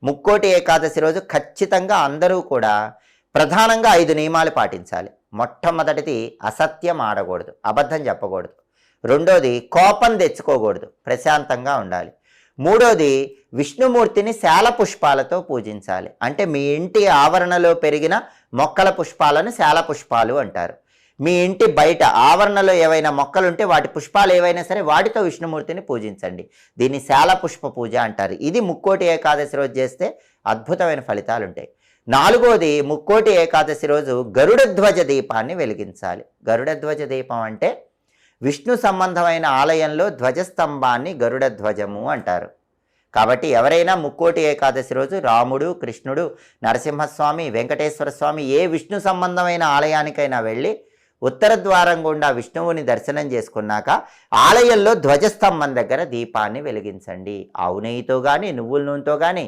ముక్కోటి ఏకాదశి రోజు ఖచ్చితంగా అందరూ కూడా ప్రధానంగా 5 నియమాలు పాటించాలి. మొట్టమొదటిది అసత్యం ఆడకూడదు, అబద్ధం చెప్పకూడదు. రెండోది కోపం తెచ్చుకోకూడదు, ప్రశాంతంగా ఉండాలి. మూడోది విష్ణుమూర్తిని శాల పుష్పాలతో పూజించాలి. అంటే మీ ఇంటి ఆవరణలో పెరిగిన మొక్కల పుష్పాలను శాల పుష్పాలు అంటారు. మీ ఇంటి బయట ఆవరణలో ఏవైనా మొక్కలుంటే వాటి పుష్పాలు ఏవైనా సరే వాటితో విష్ణుమూర్తిని పూజించండి. దీన్ని శాల పుష్ప పూజ అంటారు. ఇది ముక్కోటి ఏకాదశి రోజు చేస్తే అద్భుతమైన ఫలితాలు ఉంటాయి. నాలుగోది ముక్కోటి ఏకాదశి రోజు గరుడ ధ్వజ దీపాన్ని వెలిగించాలి. గరుడ ధ్వజ దీపం అంటే విష్ణు సంబంధమైన ఆలయంలో ధ్వజస్తంభాన్ని గరుడ ధ్వజము అంటారు. కాబట్టి ఎవరైనా ముక్కోటి ఏకాదశి రోజు రాముడు, కృష్ణుడు, నరసింహస్వామి, వెంకటేశ్వర స్వామి ఏ విష్ణు సంబంధమైన ఆలయానికైనా వెళ్ళి ఉత్తర ద్వారం గుండా విష్ణువుని దర్శనం చేసుకున్నాక ఆలయంలో ధ్వజస్తంభం దగ్గర దీపాన్ని వెలిగించండి. ఆవు నెయ్యితో కానీ, నువ్వుల నూనెతో కానీ